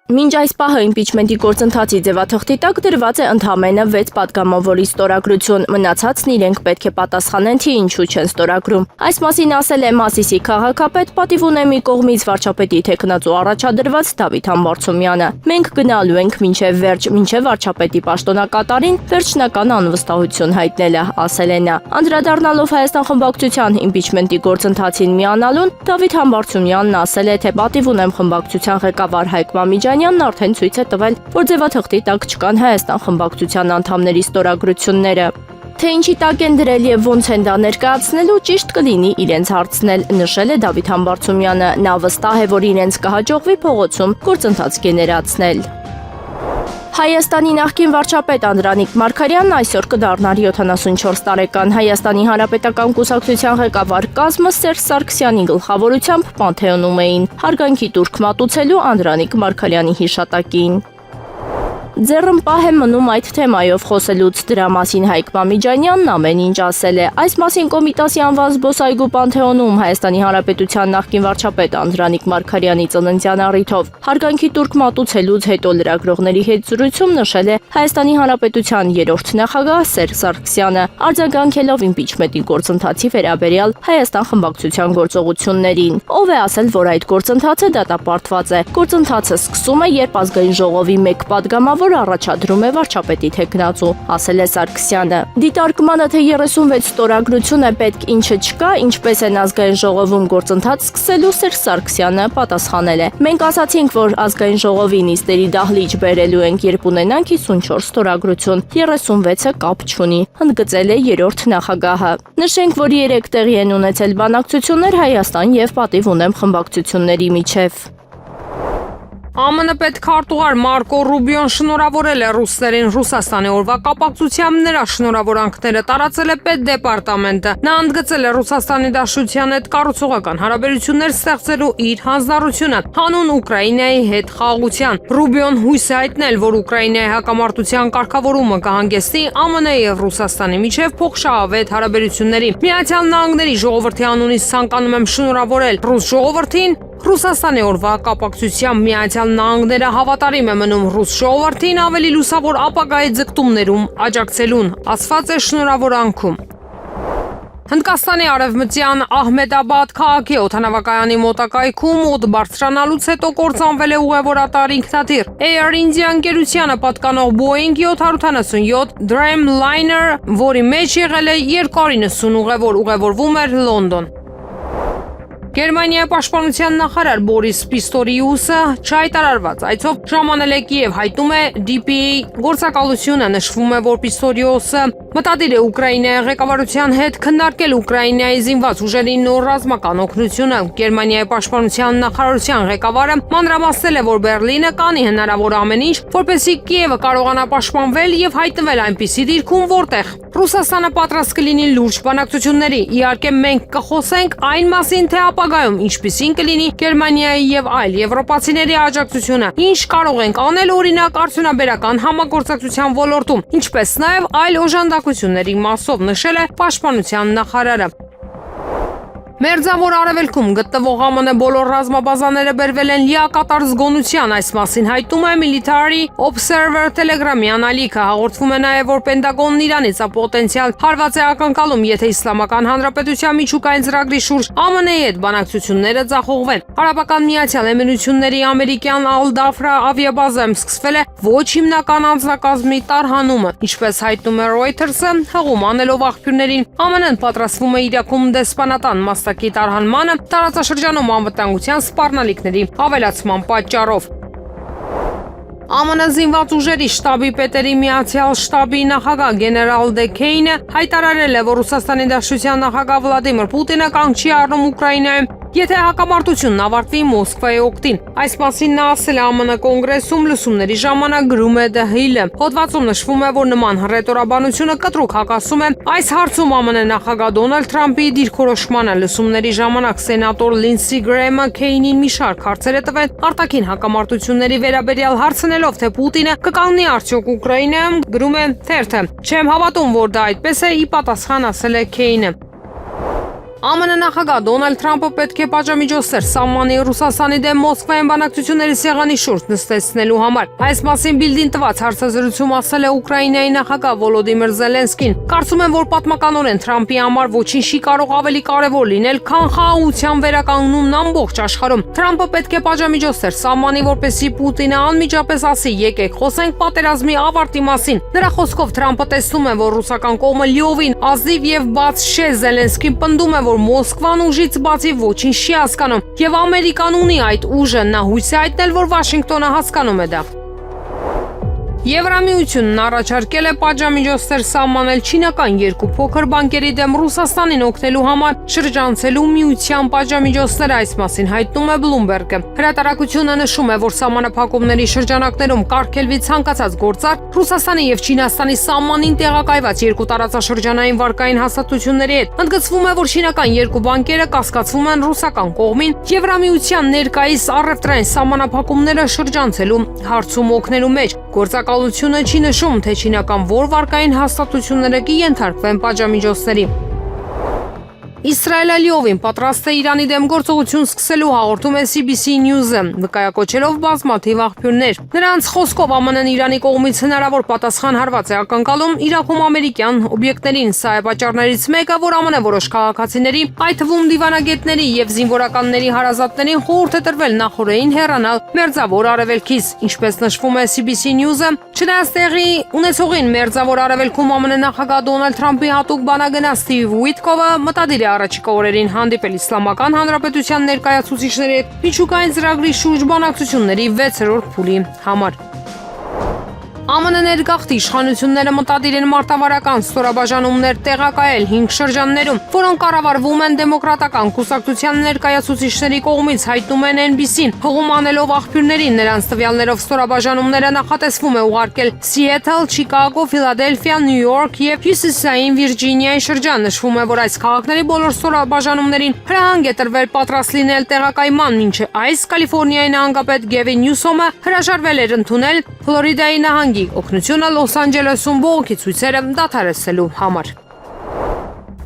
Մինչ այս պահը իմպիչմենտի գործընթացի ձևաթղթի տակ դրված է ընդամենը 6 պատգամավորի ստորագրություն, մնացածն իրենք պետք է պատասխանեն, թե ինչու չեն ստորագրում։ Այս մասին ասել է Մասիսի քաղաքապետ, պատիվ ունեմի կողմից վարչապետի թեկնածու առաջադրված Դավիթ Համբարձումյանը։ Մենք գնալու ենք մինչև վերջ, մինչև վարչապետի պաշտոնակատարին վերջնական անվստահություն հայտնելը, ասել է նա։ Անդրադառնալով Հայաստան խմբակցության իմպիչմենտի գործընթացին միանալուն, Դավիթ Համբարձումյանն ասել է, թե պատիվ ունեմ խմբակցության ղեկավար Հայկ Մամիջանյանն արդեն ցույց է տվել, որ ձևաթղթի տակ չկան Հայաստան խմբակցության անդամների ստորագրությունները։ Թե ինչի տակ են դրել եւ ոնց են դա ներկայացնելու, ճիշտ կլինի իրենց հարցնել, նշել է Դավիթ Համբարձումյանը։ Նա վստահ է, որ իրենց կհաջողվի փողոցում գործընթաց գեներացնել։ Հայաստանի նախկին վարչապետ Անդրանիկ Մարգարյանն այսօր կդառնար 74 տարեկան։ Հայաստանի Հանրապետական կուսակցության ղեկավար կազմը Սերժ Սարգսյանի գլխավորությամբ Պանթեոնում էին հարգանքի տուրք մատուցելու Անդրանիկ Մարգարյանի հիշատակին։ Ձեռնպահ է մնում այդ թեմայով խոսելուց, դրա մասին Հայկ Մամիջանյանն ամեն ինչ ասել է։ Այս մասին Կոմիտասի անվան զբոսայգու Պանթեոնում Հայաստանի Հանրապետության նախկին վարչապետ Անդրանիկ Մարգարյանի ծննդյան առիթով հարգանքի տուրք մատուցելուց հետո լրագրողների հետ զրույցում նշել է Հայաստանի Հանրապետության երրորդ նախագահ Սերժ Սարգսյանը, արձագանքելով իմպիչմենտի գործընթացի վերաբերյալ Հայաստան խմբակցության գործողություններին։ Ով է ասել, որ այդ գործընթացը դատապարտված է։ Գործընթացը սկսում է, երբ ազգային ժողովի մեկ պատգամավոր առաջադրում է վարչապետի թեկնածու, ասել է Սարգսյանը։ Դիտարկմանը, թե 36 ստորագրություն է պետք, ինչը չկա, ինչպես են ազգային ժողովում գործընթաց սկսելու, Սերժ Սարգսյանը պատասխանել է։ Մենք ասացինք, որ ազգային ժողովի նիստերի դահլիճ բերելու ենք, երբ ունենանք 54 ստորագրություն, 36-ը կապ չունի, ընդգծել է երրորդ նախագահը։ Նշենք, որ 3 տեղի են ունեցել բանակցություններ Հայաստան եւ պատիվ ունեմ խմբակցությունների միջև։ ԱՄՆ պետքարտուղար Մարկո Ռուբիոն շնորհավորել է ռուսներին Ռուսաստանի օրվա կապակցությամբ, նրա շնորհավորանքները տարածել է պետդեպարտամենտը։ Նա ընդգծել է Ռուսաստանի Դաշնության հետ կառուցողական հարաբերություններ ստեղծելու իր հանձնառությունը հանուն Ուկրաինայի հետ խաղաղության։ Ռուբիոն հույս է հայտնել, որ Ուկրաինայի հակամարտության կարգավորումը կհանգեցնի ԱՄՆ եւ Ռուսաստանի միջև փոխշահավետ հարաբերությունների։ Միացյալ Նահանգների ժողովրդի անունից ցանկանում եմ շնորհավորել ռուս ժողովրդին Ռուսաստանի օրվա կապակցությամբ Միացյալ Նահանգները հավատարիմ է մնում ռուս ժողովրդին ավելի լուսավոր ապագայի ձգտումներում աջակցելուն, ասված է շնորհավորանքում։ Հնդկաստանի արևմտյան Ահմեդաբադ քաղաքի օդանավակայանի մոտակայքում օդ բարձրանալուց հետո կործանվել է ուղևորատար ինքնաթիռ։ Air India ընկերությանը պատկանող Boeing 787 Dreamliner, որի մեջ եղել է 290 ուղևոր, ուղևորվում էր Լոնդոն։ Գերմանիայի պաշտպանության նախարար Բորիս Պիստորիուսը չհայտարարված այցով ժամանել է Կիև, հայտնում է DPA գործակալությունը, նշվում է, որ Պիստորիուսը մտադիր է Ուկրաինայի ղեկավարության հետ քննարկել Ուկրաինայի զինված ուժերի նոր ռազմական օգնությունը։ Գերմանիայի պաշտպանության նախարարության ղեկավարը մանրամասնել է, որ Բերլինը կանի հնարավոր ամեն ինչ, որպեսզի Կիևը կարողանա պաշտպանվել եւ հայտնվել այնպիսի դիրքում, որտեղ Ռուսաստանը պատրաստ կլինի լուրջ բանակցությունների։ Իհարկե մենք կխոսենք այն մասին, թե ապագայում ինչպիսին կլինի Գերմանիայի եւ այլ եվրոպացիների աջակցությունը, ինչ կարող ենք անել օրինակ արդյունաբերական համագործակցության ոլորտում, ինչպես նաեւ այլ օժանդակությունների մասով, նշել է պաշտպանության նախարարը։ Մերձավոր արևելքում գտնվող ԱՄՆ բոլոր ռազմաբազաները բերվել են լիակատար զգոնության, այս մասին հայտնում է Military Observer Telegram-ի անալիքը, հաղորդվում է նաև, որ Պենտագոնն Իրանից պոտենցիալ հարված է ակնկալում, եթե Իսլամական Հանրապետության միջուկային ծրագրի շուրջ ԱՄՆ-ի հետ բանակցությունները ձախողվեն։ Արաբական Միացյալ Էմիրությունների ամերիկյան Al-Dafra ավիաբազայում սկսվել է ոչ հիմնական անձնակազմի տարհանումը, ինչպես հայտնում է Reuters-ը, հղում անելով աղբյուրներին, ԱՄՆ-ն պատրաստվում է Իրաքում դեսպանատան տարհանմանը տարածաշրջանում անվտանգության սպառնալիքների ավելացման պատճառով։ ԱՄՆ զինված ուժերի շտաբի պետերի միացյալ շտաբի նախագահ գեներալ Դեքեյնը հայտարարել է, որ Ռուսաստանի Դաշնության նախագահ Վլադիմիր Պուտինը կանգ չի առնում Ուկրաինայում, եթե հակամարտությունն ավարտվի Մոսկվայի օգտին։ Այս մասին նա ասել է ԱՄՆ կոնգրեսում լսումների ժամանակ, գրում է The Hill-ը։ Հոդվածում նշվում է, որ նման հռետորաբանությունը կտրուկ հակասում է այս հարցում ԱՄՆ նախագահ Դոնալդ Թրամփի դիրքորոշմանը։ Լսումների ժամանակ սենատոր Լինսի Գրեմը Քեյնին մի շարք հարցեր է տվել արտաքին հակամարտությունների վերաբերյալ, հարցնելով, թե Պուտինը կկանգնի արդյոք Ուկրաինայում, գրում է թերթը։ Չեմ հավատում, որ դա այդպես է, ի պատասխան ասել է Քեյնը։ ԱՄՆ նախագահ Դոնալդ Թրամփը պետք է պատժամիջոցներ սահմանի Ռուսաստանի դեմ Մոսկվայում բանակցությունների սեղանի շուրջ նստեցնելու համար։ Այս մասին Բիլդին տված հարցազրույցում ասել է Ուկրաինայի նախագահ Վոլոդիմիր Զելենսկին։ Կարծում եմ, որ պատմականորեն Թրամփի համար ոչինչ չի կարող ավելի կարևոր լինել, քան խաղաղության վերականգնումն ամբողջ աշխարհում։ Թրամփը պետք է պատժամիջոցներ սահմանի, որպեսզի Պուտինը անմիջապես ասի՝ եկեք խոսենք պատերազմի ավարտի մասին։ Նրա խոսքով Թրամփը տեսնում է, որ ռուսական կողմը լիովին ազնիվ եւ բաց չէ։ Զելենսկին պնդում է, որ Մոսկվան ուժից բացի ոչինչ չի հասկանում, եւ Ամերիկան ունի այդ ուժը, նա հույս է հայտնել, որ Վաշինգտոնը հասկանում է դա։ Եվրամիությունն առաջարկել է պատժամիջոցներ սահմանել չինական երկու փոքր բանկերի դեմ Ռուսաստանին օգնելու համար շրջանցելու միության պատժամիջոցները, այս մասին հայտնում է Bloomberg-ը։ Հրատարակությունը նշում է, որ սահմանափակումների շրջանակներում կարգելվի ցանկացած գործարք Ռուսաստանի եւ Չինաստանի սահմանին տեղակայված երկու տարածաշրջանային վարկային հաստատությունների հետ։ Ընդգծվում է, որ չինական երկու բանկերը կասկածվում են ռուսական կողմին Եվրամիության ներկայիս առևտրային սահմանափակումները շրջանցելու հարցում օգնելու մեջ։ Գործակալությունը չի նշում, թե չինական որ վարկային հաստատությունները կենթարկվեն պատժամիջոցների։ Իսրայելը լիովին պատրաստ է Իրանի դեմ գործողություն սկսելու, հաղորդում է CBC News-ը, վկայակոչելով բազմաթիվ աղբյուրներ։ Նրանց խոսքով ԱՄՆ-ն Իրանի կողմից հնարավոր պատասխան հարված է ակնկալում Իրաքում ամերիկյան օբյեկտներին։ Սա է պատճառներից մեկը, որ ԱՄՆ որոշ քաղաքացիների, այդ թվում դիվանագետների եւ զինվորականների հարազատներին խորհուրդ է տրվել նախորդին հեռանալ Մերձավոր Արևելքից։ Ինչպես նշվում է CBC News-ը, չնայած տեղի ունեցողին Մերձավոր Արևելքում ԱՄՆ նախագահ Դոնալդ Թրամփի հատուկ բանագնաց Սթիվ Ուիտկովը մտադիր է առաջիկա օրերին հանդիպել Իսլամական Հանրապետության ներկայացուցիչների հետ միջուկային ծրագրի շուրջ բանակցությունների 6-րդ փուլի համար։ ԱՄՆ ներգաղթի իշխանությունները մտադիր են մարտավարական ստորաբաժանումներ տեղակայել 5 շրջաններում, որոնք կառավարվում են դեմոկրատական կուսակցության ներկայացուցիչների կողմից, հայտնում են NBC-ն, հողում անելով աղբյուրներին։ Նրանց տվյալներով ստորաբաժանումները նախատեսվում է ուղարկել Սիեթլ, Չիկագո, Ֆիլադելֆիա, Նյու Յորք եւ Հյուսիսային Վիրջինիայի շրջան։ Նշվում է, որ այս քաղաքների բոլոր ստորաբաժանումներին հրահանգ է տրվել պատրաստ լինել տեղակայման, մինչ այս Կալիֆոռնիայի նահանգապետ Գևին Նյուսոմը հրաժարվել էր ընդունել Ֆլորիդայի նահանգի օգնությունը Լոս Անջելեսում բողոքի ցույցերը դադարեցնելու համար։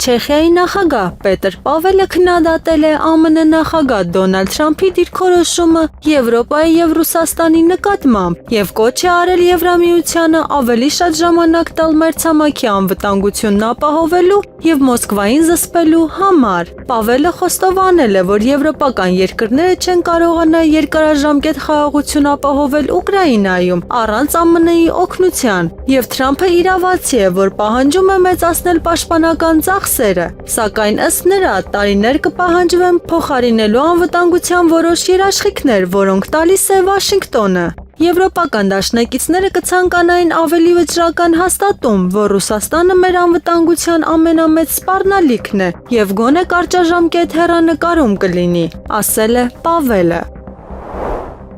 Չեխիայի նախագահ Պետր Պավելը քննադատել է ԱՄՆ նախագահ Դոնալդ Թրամփի դիրքորոշումը Եվրոպայի եւ Ռուսաստանի նկատմամբ եւ կոչ է արել Եվրամիությանը ավելի շատ ժամանակ տալ մայրցամաքի անվտանգությունն ապահովելու եւ Մոսկվային զսպելու համար։ Պավելը խոստովանել է, որ եվրոպական երկրները չեն կարողանա երկարաժամկետ խաղաղություն ապահովել Ուկրաինայում առանց ԱՄՆ-ի օգնության, եւ Թրամփը իրավացի է, որ պահանջում է մեծացնել պաշտպանական ծախսերը, սակայն ըստ նրա տարիներ կպահանջվեն փոխարինելու անվտանգության որոշ երաշխիքներ, որոնք տալիս է Վաշինգտոնը։ Եվրոպական դաշնակիցները կցանկանային ավելի վճռական հաստատում, որ Ռուսաստանը մեր անվտանգության ամենամեծ սպառնալիքն է եւ գոնե կարճաժամկետ հեռանկարում կլինի, ասել է Պավելը։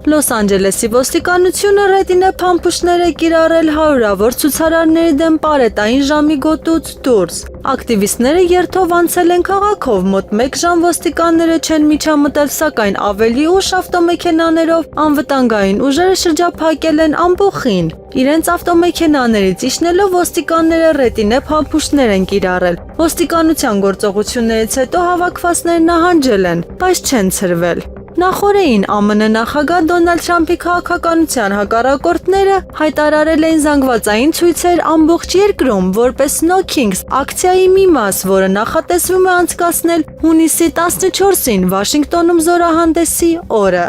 Լոս Անջելեսի ոստիկանությունը ռետինե փամփուշտներ է կիրառել հարյուրավոր ցուցարարների դեմ պարետային ժամի գոտուց դուրս։ Ակտիվիստները երթով անցել են քաղաքով, մոտ 1 ժամ ոստիկանները չեն միջամտել, սակայն ավելի ուշ ավտոմեքենաներով անվտանգային ուժերը շրջափակել են ամբոխին։ Իրենց ավտոմեքենաներից իջնելով ոստիկանները ռետինե փամփուշտներ են կիրառել։ Ոստիկանության գործողություններից հետո հավաքվածները նահանջել են, բայց չեն ցրվել։ Նախորդին ԱՄՆ նախագահ Դոնալդ Թրամփի քաղաքականության հակառակորդները հայտարարել էին զանգվածային ցույցեր ամբողջ երկրում որպես No Kings ակցիայի մի մաս, որը նախատեսվում է անցկացնել հունիսի 14-ին Վաշինգտոնում զորահանդեսի օրը։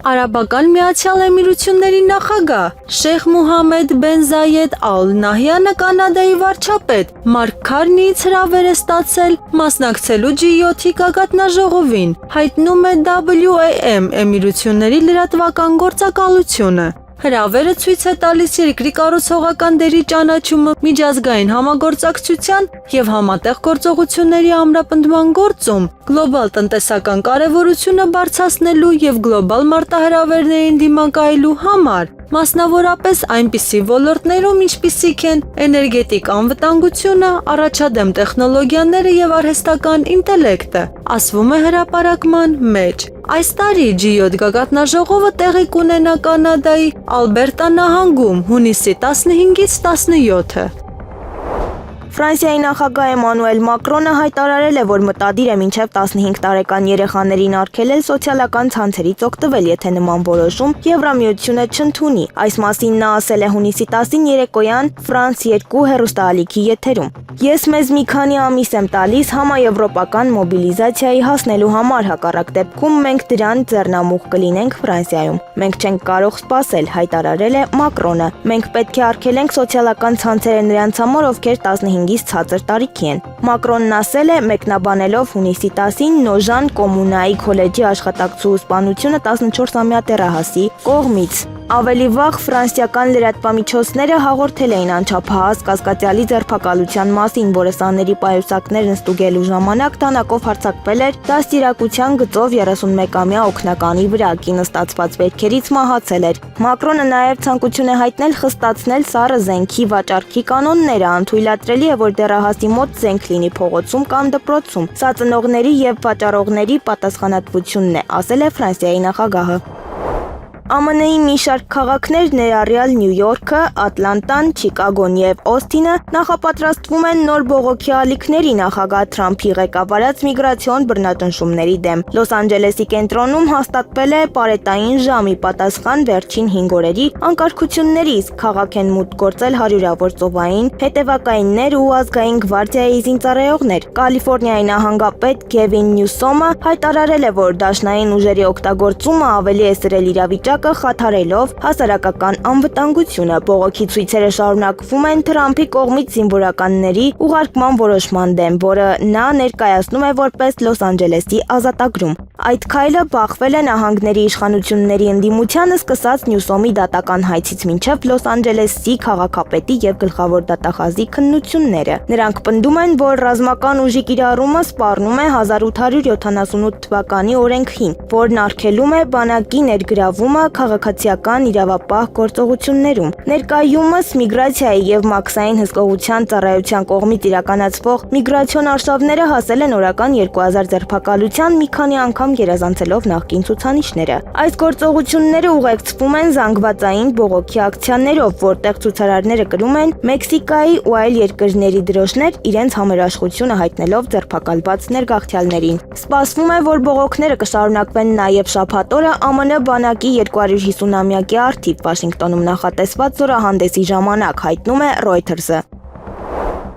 Արաբական Միացյալ Էմիրությունների նախագահ Շեյխ Մուհամմեդ Բեն Զայեդ Ալ Նահյանը Կանադայի վարչապետ Մարկ Քարնիից հրավեր է ստացել մասնակցելու G7-ի գագաթնաժողովին, հայտնում է WAM Էմիրությունների լրատվական գործակալությունը։ Հրավերը ցույց է տալիս երկրի կառուցողական դերի ճանաչումը միջազգային համագործակցության եւ համատեղ գործողությունների ամրապնդման գործում, գլոբալ տնտեսական կարեւորությունը բարձրացնելու եւ գլոբալ մարտահրավերներին դիմակայելու համար, մասնավորապես այնպիսի ոլորտներում, ինչպիսիք են էներգետիկ անվտանգությունը, առաջադեմ տեխնոլոգիաները եւ արհեստական ինտելեկտը, ասվում է հրապարակման մեջ։ Այս տարի G7 գագաթնաժողովը տեղի կունենա Կանադայի Ալբերտա նահանգում հունիսի 15-ից 17-ը։ Ֆրանսիայի նախագահ Էմանուել Մակրոնը հայտարարել է, որ մտադիր է մինչև 15 տարեկան երեխաներին արգելել սոցիալական ցանցերից օգտվել, եթե նման որոշում Եվրամիությունը չընդունի։ Այս մասին նա ասել է հունիսի 10-ին երեկոյան France 2 հեռուստաալիքի եթերում։ Ես մեզ մի քանի ամիս եմ տալիս համաեվրոպական մոբիլիզացիայի հասնելու համար, հակառակ դեպքում մենք դրան ձեռնամուխ կլինենք Ֆրանսիայում։ Մենք չենք կարող սպասել, հայտարարել է Մակրոնը։ Մենք պետք է արգելենք սոցիալական ցանցերը նրանց համար, ովքեր 15-ից ցածր տարիքի են։ Մակրոնն ասել է, մեկնաբանելով հունիսի 10-ին Նոժան Կոմունայի քոլեջի աշխատակցու սպանությունը 14-ամյա դեռահասի կողմից։ Ավելի վաղ ֆրանսիական լրատվամիջոցները հաղորդել էին անչափահաս կասկածյալի ձերբակալության մասին, որը սաների պայուսակներն ստուգելու ժամանակ տանակով հարձակվել էր դաստիարակության գծով 31-ամյա օգնականի վրա, կինը ստացված վերքերից մահացել էր։ Մակրոնը նաև ցանկություն է հայտնել խստացնել սառը զենքի վաճառքի կանոնները, անթույլատրելի է, որ դեռահասի մոտ զենք լինի փողոցում կամ դպրոցում։ Սա ծնողների եւ վաճառողների պատասխանատվությունն է, ասել է Ֆրանսիայի նախագահը։ ԱՄՆ-ի մի շարք քաղաքներ, ներառյալ Նյու Յորքը, Ատլանտան, Չիկագոն եւ Օստինը նախապատրաստվում են նոր բողոքի ալիքների նախագահ Թրամփի ղեկավարած միգրացիոն բռնաճնշումների դեմ։ Լոս Անջելեսի կենտրոնում հաստատվել է պարետային ժամի պատասխան վերջին 5 օրերի անկարգությունների, իսկ քաղաք են մուտք գործել հարյուրավոր ծովային հետևակայիններ ու ազգային գվարդիայի զինծառայողներ։ Կալիֆոռնիայի նահանգապետ Գևին Նյուսոմը հայտարարել է, որ դաշնային ուժերի օգտագործումը ավելի է սրել իրավիճակը խաթարելով հասարակական անվտանգությունը։ Բողոքի ցույցերը շարունակվում են Թրամփի կողմից զինվորականների ուղարկման որոշման դեմ, որը նա ներկայացնում է որպես Լոս Անջելեսի ազատագրում։ Այդ քայլը բախվել է նահանգների իշխանությունների ընդդիմությանը, սկսած Նյուսոմի դատական հայցից մինչև Լոս Անջելեսի քաղաքապետի եւ գլխավոր դատախազի քննությունները։ Նրանք պնդում են, որ ռազմական ուժի կիրառումը սպառնում է 1878 թվականի օրենքին, որն արգելում է բանակի ներգրավումը քաղաքացիական իրավապահ գործողություններում։ Ներկայումս միգրացիայի եւ մաքսային հսկողության ծառայության կողմից իրականացվող միգրացիոն արշավները հասել են օրական 2000 ձերբակալության, մի քանի անգամ գերազանցելով նախկին ցուցանիշները։ Այս գործողությունները ուղեկցվում են զանգվածային բողոքի ակցիաներով, որտեղ ցուցարարները կրում են Մեքսիկայի ու այլ երկրների դրոշներ, իրենց համերաշխությունը հայտնելով ձերբակալված ներգաղթյալներին։ Սպասվում է, որ բողոքները կշարունակվեն նաև շաբաթ օրը ԱՄՆ բանակի 250-ամյակի առթիվ Վաշինգտոնում նախատեսված զորահանդեսի ժամանակ, հայտնում է Reuters-ը։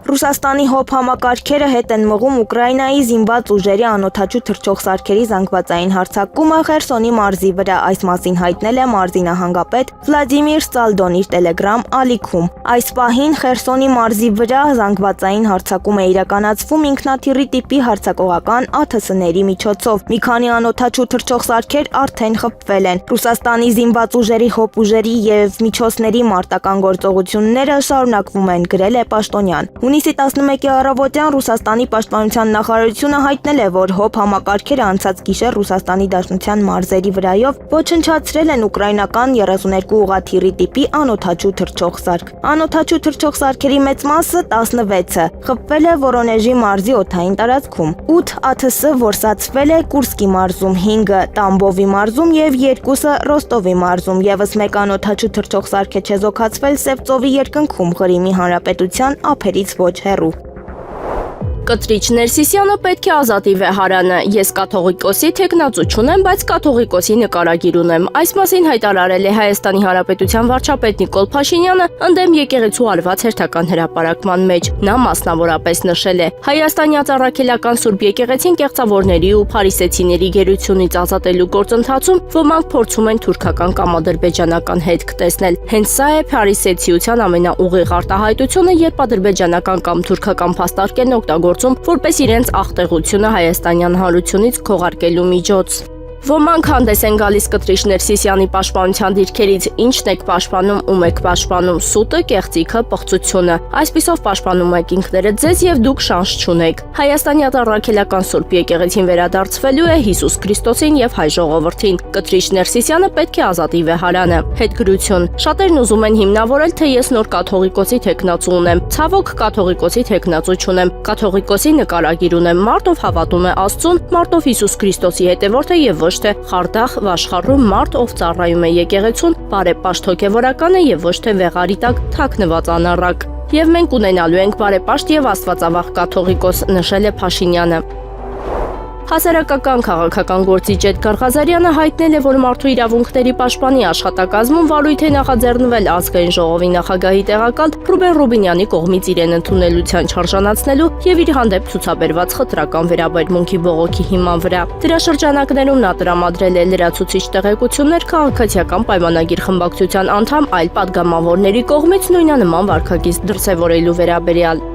Ռուսաստանի հոբ համակարգերը հետ են մղում Ուկրաինայի զինված ուժերի անօդաչու թռչող սարքերի զանգվածային հարձակումը Խերսոնի մարզի վրա, այս մասին հայտնել է մարզի նահանգապետ Վլադիմիր Սալդոն իր Telegram ալիքում։ Այս պահին Խերսոնի մարզի վրա զանգվածային հարձակում է իրականացվում ինքնաթիռի տիպի հարձակողական ԱԹՍ-ների միջոցով։ Մի քանի անօդաչու թռչող սարքեր արդեն խփվել են։ Ռուսաստանի զինված ուժերի հոբ ուժերի եւ միջոցների մարտական գործողությունները շարունակվում են, գրել է Պաշտոնյան։ Հունիսի 11-ի առավոտյան Ռուսաստանի պաշտպանության նախարարությունը հայտնել է, որ հոբ համակարգերը անցած գիշեր Ռուսաստանի Դաշնության մարզերի վրայով ոչնչացրել են ուկրաինական 32 ուղղաթիռի տիպի անօդաչու թռչող սարք։ Անօդաչու թռչող սարքերի մեծ մասը 16-ը խփվել է Վորոնեժի մարզի օդային տարածքում։ 8 ԱԹՍ որսացվել է Կուրսկի մարզում, 5-ը Տամբովի մարզում եւ 2-ը Ռոստովի մարզում։ Եվս մեկ անօդաչու թռչող սարք է չեզոքացվել Սևծովի երկնքում Ղրիմի հանրապետության ափերից ոչ հեռու։ Կտրիչ Ներսիսյանը պետք է ազատի Վեհարանը։ Ես կաթողիկոսի թեկնածու չունեմ, բայց կաթողիկոսի նկարագիր ունեմ։ Այս մասին հայտարարել է Հայաստանի Հանրապետության վարչապետ Նիկոլ Փաշինյանը ընդդեմ եկեղեցու արված հերթական հրապարակման մեջ։ Նա մասնավորապես նշել է. Հայաստանյան առաքելական Սուրբ եկեղեցին կեղծավորների ու փարիսեցիների գերությունից ազատելու գործընթացում ոմանք փորձում են թուրքական կամ ադրբեջանական հետք տեսնել։ Հենց սա է փարիսեցիության ամենաուղիղ արտահայտությունը, երբ ադրբեջանական կամ թուրքական փաստարկ են օգտագործում որպես իրենց աղտեղությունը հայաստանյան հանրությունից քողարկելու միջոց։ Ոմանք հանդես են գալիս Կտրիչ Ներսիսյանի պաշտպանության դիրքերից, ինչն եք պաշտպանում, ում եք պաշտպանում, սուտը, կեղծիքը, պղծությունը։ Այսպիսով պաշտպանում եք ինքներդ ձեզ եւ դուք շանս չունեք։ Հայաստանի առաքելական Սուրբ եկեղեցին վերադարձվելու է Հիսուս Քրիստոսին եւ հայ ժողովրդին։ Կտրիչ Ներսիսյանը պետք է ազատի Վեհարանը։ Հետգրություն։ Շատերն ուզում են հիմնավորել, թե ես նոր կաթողիկոսի թեկնածու ունեմ։ Ցավոք, կաթողիկոսի թեկնածու չունեմ։ Կաթողիկոսի նկարագիր ունեմ։ Մարտով հավատում է Աստծուն, մարտով Հիսուս Քրիստոսի հետևորդ է եւ ոչ թե խարդախ վաշխառու մարդ, ով ծառայում է եկեղեցուն, բարեպաշտ հոգևորական է եւ ոչ թե վեղարի տակ թաքնված անառակ։ եւ մենք ունենալու ենք բարեպաշտ եւ աստվածավախ կաթողիկոս, նշել է Փաշինյանը։ Հասարակական քաղաքական գործիչ Էդգար Ղազարյանը հայտնել է, որ մարդու իրավունքների պաշտպանի աշխատակազմում վարույթ է նախաձեռնվել ազգային ժողովի նախագահի տեղակալ Ռուբեն Ռուբինյանի կողմից իրեն ընդունելության չարժանացնելու եւ իր հանդեպ ցուցաբերված խտրական վերաբերմունքի բողոքի հիման վրա։ Դրա շրջանակներում նա տրամադրել է լրացուցիչ տեղեկություններ քաղաքացիական պայմանագիր խմբակցության անդամ այլ падգամավորների կողմից նույնանման վարքագիծ դրսևորելու վերաբերյալ։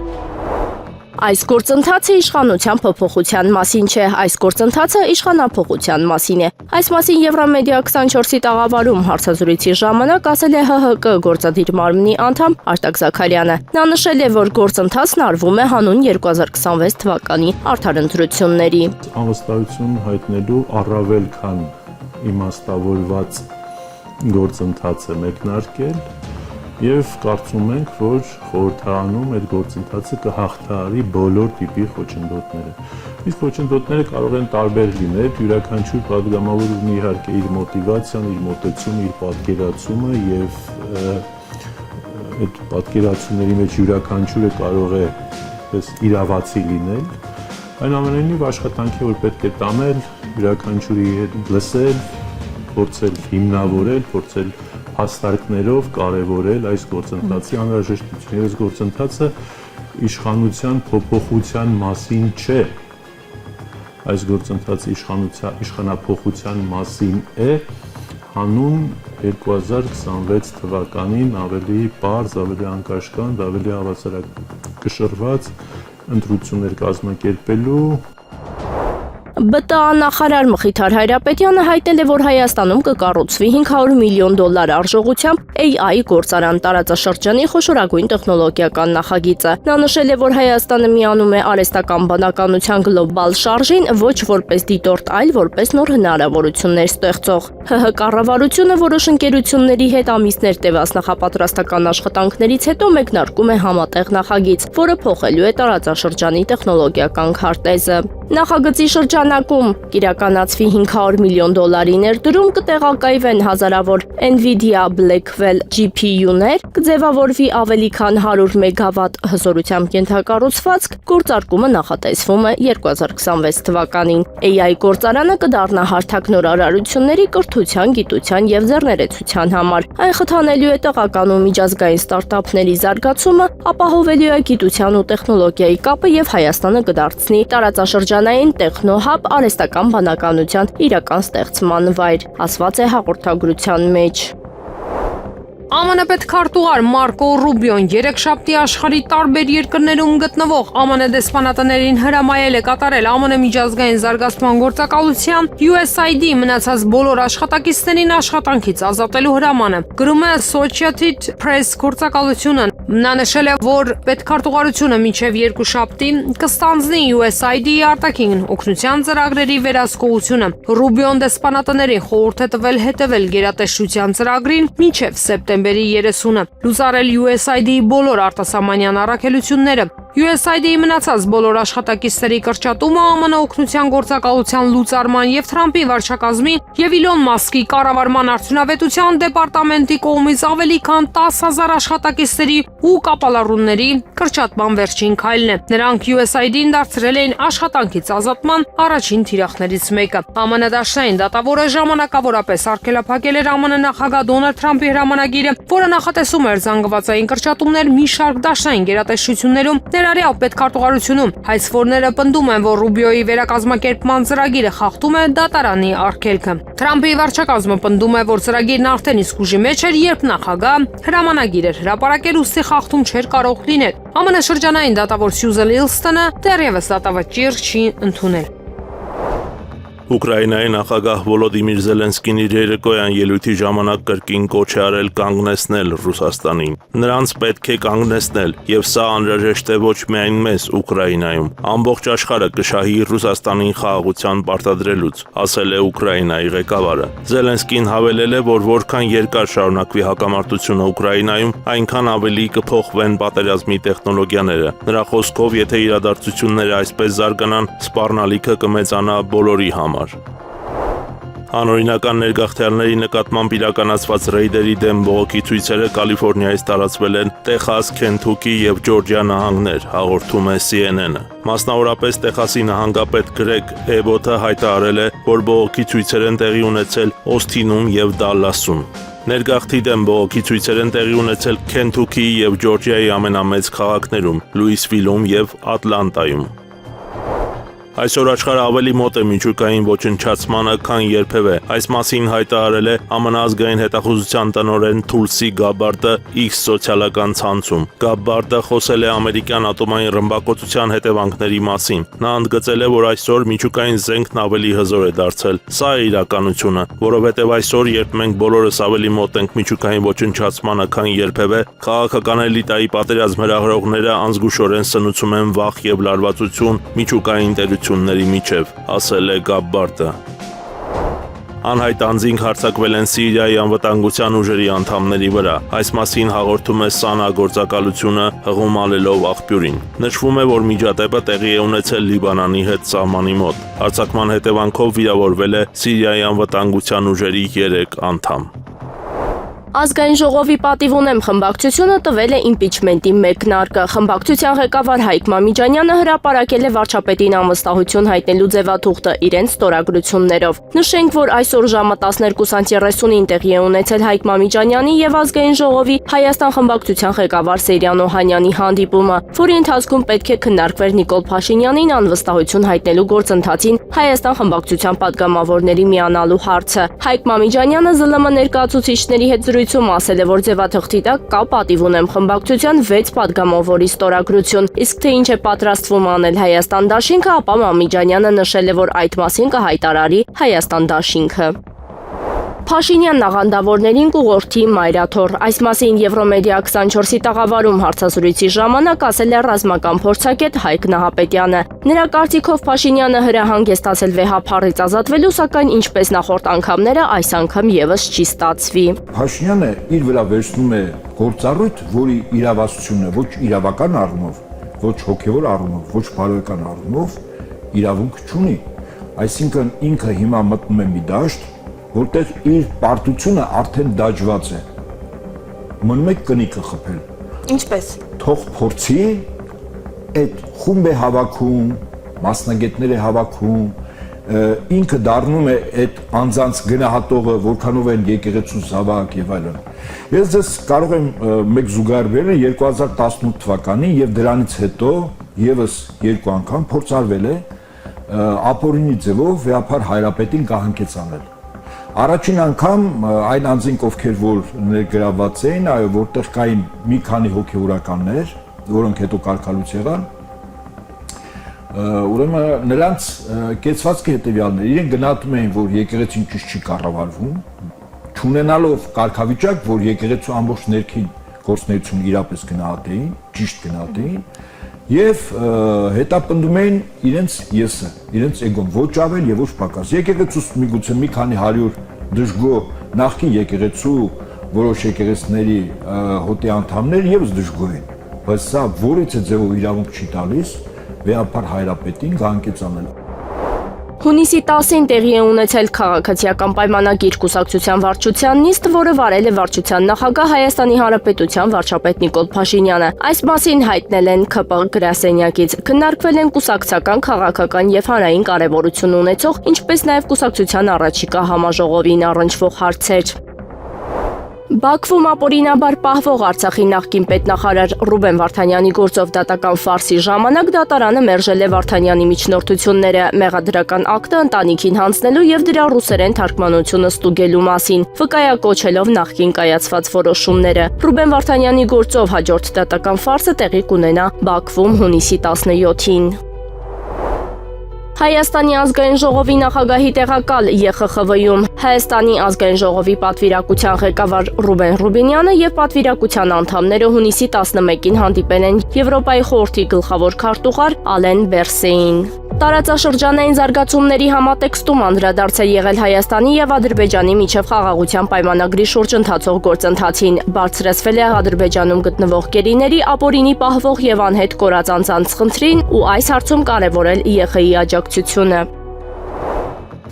Այս գործընթացը իշխանության փոփոխության մասին չէ, այս գործընթացը իշխանափոխության մասին է։ Այս մասին Եվրամեդիա 24-ի տաղավարում հարցազրույցի ժամանակ ասել է ՀՀԿ գործադիր մարմնի անդամ Արտակ Զաքարյանը։ Նա նշել է, որ գործընթացն արվում է հանուն 2026 թվականի արդար ընտրությունների։ Անվստահություն հայտնելու առավել քան իմաստավորված գործընթաց է մեկնարկել եւ կարծում ենք, որ խորհրդարանում այդ գործընթացը կհաղթահարի բոլոր տիպի խոչընդոտները։ Իսկ խոչընդոտները կարող են տարբեր լինել, յուրաքանչյուր падգամավոր ունի իհարկե իր մոտիվացիան, իր մոտեցումը, իր պատկերացումը եւ այդ պատկերացումների մեջ յուրաքանչյուրը կարող է պես իրավացի լինել։ Այնուամենայնիվ աշխատանքի որ պետք է տանել, յուրաքանչյուրի հետ լսել, փորձել հիմնավորել, փորձել հաստարկներով կարևորել այս գործընթացի անհրաժեշտությունը։ Այս գործընթացը իշխանության փոփոխության մասին չէ։ Այս գործընթացը իշխանափոխության մասին է հանուն 2026 թվականին ավելի պարզ, ավելի անկաշկանդ, ավելի հավասարակշռված ընտրություններ կազմակերպելու։ ԲՏԱ նախարար Մխիթար Հայրապետյանը հայտնել է, որ Հայաստանում կկառուցվի $500 միլիոն արժողությամբ AI գործարան տարածաշրջանի խոշորագույն տեխնոլոգիական նախագիծը։ Նա նշել է, որ Հայաստանը միանում է արհեստական բանականության գլոբալ շարժին ոչ որպես դիտորդ, այլ որպես նոր հնարավորություններ ստեղծող։ ՀՀ կառավարությունը որոշ ընկերությունների հետ ամիսներ տևած նախապատրաստական աշխատանքներից հետո մեկնարկում է համատեղ նախագիծ, որը փոխելու է տարածաշրջանի տեխնոլոգիական քարտեզը։ Նախագծի շրջանակում կիրականացվի $500 միլիոն ներդրում, կտեղակայվեն հազարավոր NVIDIA Blackwell GPU-ներ, կձևավորվի ավելի քան 100 մեգավատ հզորությամբ ենթակառուցվածք, գործարկումը նախատեսվում է 2026 թվականին։ AI գործարանը կդառնա հարթակ նորարարությունների կրթության, գիտության եւ ձեռներեցության համար։ Այն խթանելու է տեղական ու միջազգային ստարտափների զարգացումը, ապահովելու է գիտության ու տեխնոլոգիայի կապը եւ Հայաստանը կդարձնի տարածաշրջանային տեխնոհաբ արհեստական բանականության իրական ստեղծման վայր, ասված է հաղորդագրության մեջ։ ԱՄՆ պետքարտուղար Մարկո Ռուբիոն երեքշաբթի աշխարհի տարբեր երկրներում գտնվող ԱՄՆ դեսպանատներին հրամայել է կատարել ԱՄՆ միջազգային զարգացման գործակալության USAID մնացած բոլոր աշխատակիցներին աշխատանքից ազատելու հրամանը։ Գրում է Associated Press գործակալությունը։ Նա նշել է, որ պետքարտուղարությունը մինչև երկուշաբթի կստանձնի USAID-ի արտաքին օգնության ծրագրերի վերահսկողությունը։ Ռուբիոն դեսպանատներին խորհուրդ է տվել հետևել գերատեսչության ծրագրին մինչև սեպտեմբերի 30-ը, լուծարել USAID-ի բոլոր արտասահմանյան առաքելությունները։ USAID-ի մնացած բոլոր աշխատակիցների կրճատումը ԱՄՆ օգնության գործակալության լուծարման եւ Թրամփի վարչակազմի եւ Իլոն Մասկի կառավարման արդյունավետության դեպարտամենտի կողմից ավելի քան 10,000 աշխատակիցների ու կապալառունների կրճատման վերջին քայլն է։ Նրանք USAID-ին դարձրել էին աշխատանքից ազատման առաջին թիրախներից մեկը։ ԱՄՆ դաշնային դատավորը ժամանակավորապես արգելափակել էր ԱՄՆ նախագահ Դոնալդ Թրամփի հրամանագիրը, որը նախատեսում էր զանգվածային կրճատումներ մի շարք դաշնային գերատեսչություններում, ներառյալ պետքարտուղարությունում։ Հայցվորները պնդում են, որ Ռուբիոյի վերակազմակերպման ծրագիրը խախտում է դատարանի արգելքը։ Թրամփի վարչակազմը պնդում է, որ ծրագիրն արդեն իսկ ուժի մեջ էր, երբ նախագահ հրամանագիր էր հրապարակել, ուստի խախտում չէր կարող լինել։ ԱՄՆ շրջանային դատավոր Սյուզան Իլստոնը դեռևս դատավճիռ չի ընդունել։ Ուկրաինայի նախագահ Վոլոդիմիր Զելենսկին իր երեկոյան ելույթի ժամանակ կրկին կոչ է արել կանգնեցնել Ռուսաստանին։ Նրանց պետք է կանգնեցնել, եւ սա անհրաժեշտ է ոչ միայն մեզ Ուկրաինայում, ամբողջ աշխարհը կշահի Ռուսաստանին խաղաղության պարտադրելուց, ասել է Ուկրաինայի ղեկավարը։ Զելենսկին հավելել է, որ որքան երկար շարունակվի հակամարտությունը Ուկրաինայում, այնքան ավելի կփոխվեն պատերազմի տեխնոլոգիաները։ Նրա խոսքով, եթե իրադարձությունները այսպես զարգանան, սպառնալիքը կմեծանա բոլորի համար։ Անօրինական ներգաղթյալների նկատմամբ իրականացված ռեյդերի դեմ բողոքի ցույցերը Կալիֆոռնիայից տարածվել են Տեխաս, Քենթուքի եւ Ջորջիա նահանգներ, հաղորդում է CNN-ը։ Մասնավորապես Տեխասի նահանգապետ Գրեգ Էբոտը հայտարարել է, որ բողոքի ցույցեր են տեղի ունեցել Օսթինում եւ Դալլասում։ Ներգաղթի դեմ բողոքի ցույցեր են տեղի ունեցել Քենթուքիի եւ Ջորջիայի ամենամեծ քաղաքներում՝ Լուիսվիլում եւ Ատլանտայում։ Այսօր աշխարհը ավելի մոտ է միջուկային ոչնչացմանը, քան երբևէ։ Այս մասին հայտարարել է ԱՄՆ ազգային հետախուզության տնօրեն Թուլսի Գաբարդը X սոցիալական ցանցում։ Գաբարդը խոսել է ամերիկյան ատոմային ռմբակոծության հետևանքների մասին։ Նա ընդգծել է, որ այսօր միջուկային զենքն ավելի հզոր է դարձել։ Սա է իրականությունը, որովհետև այսօր, երբ մենք բոլորս ավելի մոտ ենք միջուկային ոչնչացմանը, քան երբևէ, քաղաքական էլիտայի պատերազմ հրահրողները անզգուշորեն սնուցում են վախ եւ լարվածություն միջուկային տերությունների միջև, ասել է Գաբարդը։ Անհայտ անձինք հարձակվել են Սիրիայի անվտանգության ուժերի անդամների վրա։ Այս մասին հաղորդում է ՍԱՆԱ գործակալությունը հղումալելով աղբյուրին։ Նշվում է, որ միջադեպը տեղի է ունեցել Լիբանանի հետ սահմանի մոտ։ Հարձակման հետևանքով վիրավորվել է Սիրիայի անվտանգության ուժերի 3 անդամ։ Ազգային ժողովի պատիվ ունեմ խմբակցությունը տվել է իմպիչմենտի մեկնարկը։ Խմբակցության ղեկավար Հայկ Մամիջանյանը հրապարակել է վարչապետին անվստահություն հայտնելու ձևաթուղթը իրենց ստորագրություններով։ Նշենք, որ այսօր ժամը 12:30-ին տեղի է ունեցել Հայկ Մամիջանյանի եւ Ազգային ժողովի Հայաստան խմբակցության ղեկավար Սերյան Օհանյանի հանդիպումը, որի ընթացքում պետք է քննարկվեր Նիկոլ Փաշինյանին անվստահություն հայտնելու գործընթացին Հայաստան խմբակցության падգամավորների միանալու հարցը։ Հայկ Մամիջանյանը ԶԼՄ ներկայացուցիչների հետ զրույցում ասել է, որ ձևաթղթի տակ կա պատիվ ունեմ խմբակցության 6 падգամավորի ստորագրություն, իսկ թե ինչ է պատրաստվում անել Հայաստան դաշինքը, ապա Մամիջանյանը նշել է, որ այդ մասին կհայտարարի Հայաստան դաշինքը։ Փաշինյանն աղանդավորներին կուղորդի մայրաթոռ։ Այս մասին Եվրոմեդիա 24-ի տաղավարում հարցազրույցի ժամանակ ասել է ռազմական փորձագետ Հայկ Նահապետյանը։ Նրա կարծիքով Փաշինյանը հրահանգ է ստացել վեհափառից ազատվելու, սակայն ինչպես նախորդ անգամները, այս անգամ եւս չի ստացվի։ Փաշինյանը իր վրա վերցնում է գործառույթ, որի իրավասությունը ոչ իրավական առումով, ոչ հոգևոր առումով, ոչ բարոյական առումով իրավունք չունի։ Այսինքն ինքը հիմա մտնում է մի դաշտ, որտեղ իր պարտությունը արդեն դաջված է։ Մնում է կնիկը խփել։ Ինչպես։ Թող փորձի այդ խումբ է հավաքում, մասնագետներ է հավաքում, ինքը դառնում է այդ անձանց գնահատողը, որքանով են եկեղեցու զավակ եւ այլն։ Ես ձեզ կարող եմ մեկ զուգահեռվել 2018 թվականին եւ դրանից հետո եւս 2 անգամ փորձարվել է ապօրինի ձևով վեհապար հայրապետին կահանքեց անել։ Առաջին անգամ այն անձինք, ովքեր որ ներգրավված էին, այո, որտեղ կային մի քանի հոգևորականներ, որոնք հետո կարգալուց եղան, ուրեմն նրանց կեցվածքի հետևյալն էր, իրենք գնահատում էին, որ եկեղեցին ճիշտ չի կառավարվում, չունենալով կարգավիճակ, որ եկեղեցու ամբողջ ներքին գործունեությունը իրապես գնահատեին, ճիշտ գնահատեին, եւ հետապնդում էին իրենց եսը, իրենց էգոն, ոչ ավել եւ ոչ պակաս։ Եկեղեցուց միգուցե մի քանի 100 դժգո նախկին եկեղեցու որոշ եկեղեցիների հոտի անդամներ եւս դժգո են, բայց սա որից է ձևով իրավունք չի տալիս վեհապար հայրապետին կահանքեց անել։ Հունիսի 10-ին տեղի է ունեցել քաղաքացիական պայմանագիր կուսակցության վարչության նիստ, որը վարել է վարչության նախագահ Հայաստանի Հանրապետության վարչապետ Նիկոլ Փաշինյանը։ Այս մասին հայտնել են ՔՊ գրասենյակից։ Քննարկվել են կուսակցական, քաղաքական եւ հանրային կարեւորություն ունեցող, ինչպես նաեւ կուսակցության առաջիկա համաժողովին առնչվող հարցեր։ Բաքվում ապօրինաբար պահվող Արցախի նախկին պետնախարար Ռուբեն Վարդանյանի գործով դատական ֆարսի ժամանակ դատարանը մերժել է Վարդանյանի միջնորդությունները մեղադրական ակտը ընտանիքին հանձնելու եւ դրա ռուսերեն թարգմանությունը ստուգելու մասին, վկայակոչելով նախկին կայացված որոշումները։ Ռուբեն Վարդանյանի գործով հաջորդ դատական ֆարսը տեղի կունենա Բաքվում հունիսի 17-ին։ Հայաստանի ազգային ժողովի նախագահի տեղակալ ԵԽԽՎ-ում Հայաստանի ազգային ժողովի պատվիրակության ղեկավար Ռուբեն Ռուբինյանը եւ պատվիրակության անդամները հունիսի 11-ին հանդիպել են Եվրոպայի խորհրդի գլխավոր քարտուղար Ալեն Բերսեին։ Տարածաշրջանային զարգացումների համատեքստում անդրադարձ է եղել Հայաստանի եւ Ադրբեջանի միջև խաղաղության պայմանագրի շուրջ ընթացող գործընթացին, բարձրացվել է Ադրբեջանում գտնվող գերիների ապօրինի պահվող եւ անհետ կորած անձանց խնդրին ու այս հարցում կարևորել ԵԽ-ի աջակցությունը։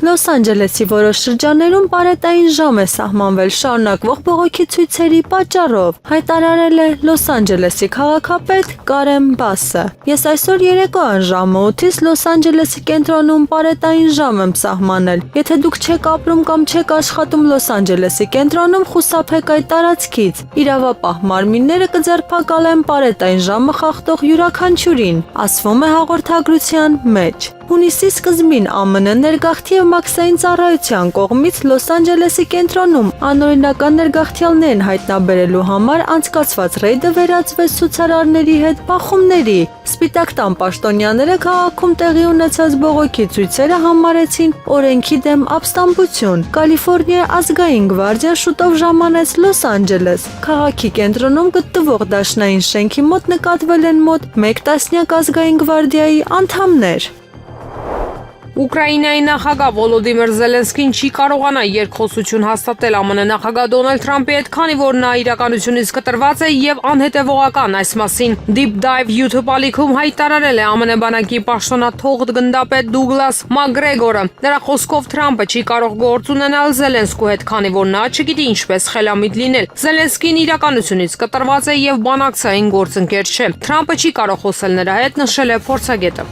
Լոս Անջելեսի որոշ շրջաններում պարետային ժամ է սահմանվել շարունակվող բողոքի ցույցերի պատճառով, հայտարարել է Լոս Անջելեսի քաղաքապետ Կարեն Բասը։ Ես այսօր երեկոյան ժամը 8-ից Լոս Անջելեսի կենտրոնում պարետային ժամ եմ սահմանել։ Եթե դուք չեք ապրում կամ չեք աշխատում Լոս Անջելեսի կենտրոնում, խուսափեք այդ տարածքից։ Իրավապահ մարմինները կձերբակալեն պարետային ժամը խախտող յուրաքանչյուրին, ասվում է հաղորդագրության մեջ։ Հունիսի սկզբին ԱՄՆ ներգաղթի և մաքսային ծառայության կողմից Լոս Անջելեսի կենտրոնում անօրինական ներգաղթյալներին հայտնաբերելու համար անցկացված ռեյդը վերածվեց ցուցարարների հետ բախումների։ Սպիտակ տան պաշտոնյաները քաղաքում տեղի ունեցած բողոքի ցույցերը համարեցին օրենքի դեմ ապստամբություն։ Կալիֆոռնիայի ազգային գվարդիան շուտով ժամանեց Լոս Անջելես։ Քաղաքի կենտրոնում գտնվող դաշնային շենքի մոտ նկատվել են մոտ 1 տասնյակ ազգային գվարդիայի անդամներ։ Ուկրաինայի նախագահ Վոլոդիմիր Զելենսկին չի կարողանա երկխոսություն հաստատել ԱՄՆ նախագահ Դոնալդ Թրամփի հետ, քանի որ նա իրականությունից կտրված է եւ անհետեւողական։ Այս մասին Deep Dive YouTube ալիքում հայտարարել է ԱՄՆ բանակի պաշտոնաթող գնդապետ Դուգլաս Մակգրեգորը։ Նրա խոսքով Թրամփը չի կարող գործ ունենալ Զելենսկու հետ, քանի որ նա չգիտի ինչպես խելամիտ լինել։ Զելենսկին իրականությունից կտրված է եւ բանակցային գործընկեր չէ։ Թրամփը չի կարող խոսել նրա հետ, նշել է փորձագետը։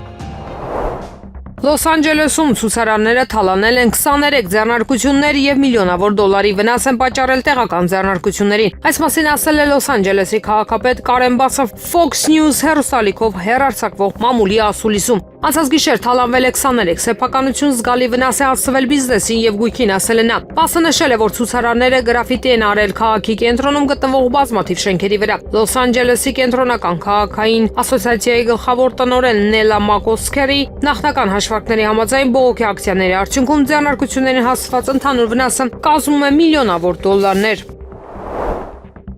Լոս Անջելեսում ցուցարարները թալանել են 23 ձեռնարկություններ եւ միլիոնավոր դոլարի վնաս են պատճառել տեղական ձեռնարկություններին։ Այս մասին ասել է Լոս Անջելեսի քաղաքապետ Կարեն Բասը Fox News հեռուստալիքով հեռարձակվող մամուլի ասուլիսում։ Անցած գիշեր թալանվել է 23 սեփականություն, զգալի վնաս է հասցվել բիզնեսին եւ գույքին, ասել է նա։ Բասը նշել է, որ ցուցարարները գրաֆիտի են արել քաղաքի կենտրոնում գտնվող բազմաթիվ շենքերի վրա։ Լոս Անջելեսի կենտրոնական քաղաքային ասոցիացիայի գլխավոր տնօրեն Նելա Մակոսքերի նախնական հաշվարկների համաձայն բողոքի ակցիաների արդյունքում ձեռնարկություններին հասցված ընդհանուր վնասը կազմում է միլիոնավոր դոլարներ։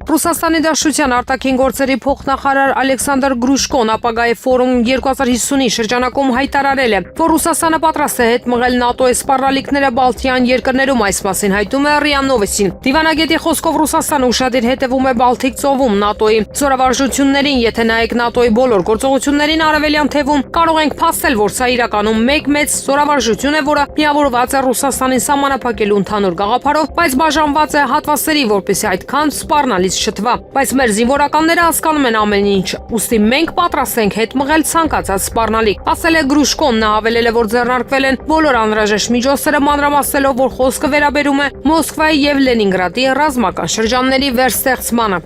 Ռուսաստանի Դաշնության արտաքին գործերի փոխնախարար Ալեքսանդր Գրուշկոն ապագայի ֆորում 2050-ի շրջանակում հայտարարել է, որ Ռուսաստանը պատրաստ է հետ մղել ՆԱՏՕ-ի սպառնալիքները Բալթյան երկրներում, այս մասին հայտում է ՌԻԱ Նովոստին։ Դիվանագետի խոսքով Ռուսաստանը ուշադիր հետևում է Բալթիկ ծովում ՆԱՏՕ-ի զորավարժություններին, եթե նայեք ՆԱՏՕ-ի բոլոր գործողություններին արևելյան թևում, կարող ենք փաստել, որ սա իրականում մեկ մեծ զորավարժություն է, որը միավորված է Ռուսաստանին սահմանափակելու ընդհանուր գաղափարով, բայց բաժանված է հատվածների, որպեսզի այդքան սպառնալից չթվա, բայց մեր զինվորականները հասկանում են ամեն ինչ, ուստի մենք պատրաստ ենք հետ մղել ցանկացած սպառնալիք, ասել է Գրուշկոն։ Նա հավելել է, որ ձեռնարկվել են բոլոր անհրաժեշտ միջոցները, մանրամասնելով, որ խոսքը վերաբերում է Մոսկվայի եւ Լենինգրադի ռազմական շրջանների վերստեղծմանը։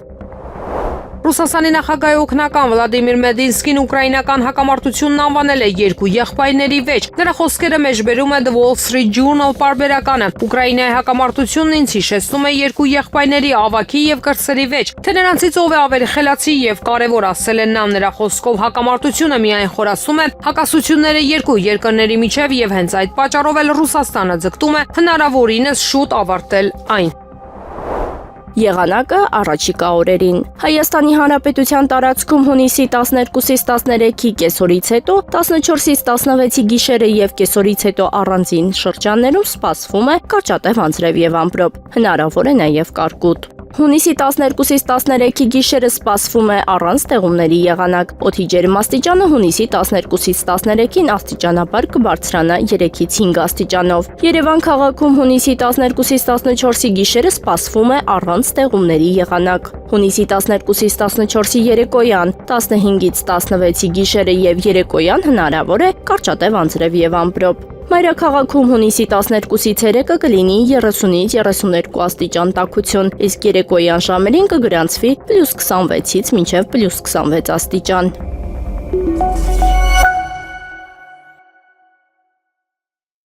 Ռուսաստանի նախագահի օգնական Վլադիմիր Մեդինսկին ուկրաինական հակամարտությունն անվանել է երկու եղբայրների վեճ։ Նրա խոսքերը մեջբերում է The Wall Street Journal պարբերականը։ Ուկրաինայի հակամարտությունն ինձ հիշեցնում է երկու եղբայրների ավագի եւ կրտսերի վեճ, թե նրանցից ով է ավելի խելացի եւ կարեւոր, ասել է նա։ Նրա խոսքով հակամարտությունը միայն խորացում է հակասությունները երկու երկրների միջև եւ հենց այդ պատճառով էլ Ռուսաստանը ձգտում է հնարավորինս շուտ ավարտել այն։ Եղանակը առաջիկա օրերին։ Հայաստանի Հանրապետության տարածքում հունիսի 12-ից 13-ի կեսօրից հետո 14-ից 16-ի գիշերը եւ կեսօրից հետո առանձին շրջաններում սպասվում է կարճատև անձրև եւ ամպրոպ։ Հնարավոր է նաեւ կարկուտ։ Հունիսի 12-ից 13-ի գիշերը սպասվում է առանց տեղումների եղանակ։ Օդի ջերմաստիճանը հունիսի 12-ից 13-ին աստիճանաբար կբարձրանա 3-ից 5 աստիճանով։ Երևան քաղաքում հունիսի 12-ից 14-ի գիշերը սպասվում է առանց տեղումների եղանակ։ Հունիսի 12-ից 14-ի երեկոյան, 15-ից 16-ի գիշերը եւ երեկոյան հնարավոր է կարճատև անձրև եւ ամպրոպ։ Մայրաքաղաքում հունիսի 12-ից 3-ը կլինի 30-ից 32 աստիճան տաքություն, իսկ երեկոյան ժամերին կգրանցվի +26-ից մինչև +26 աստիճան։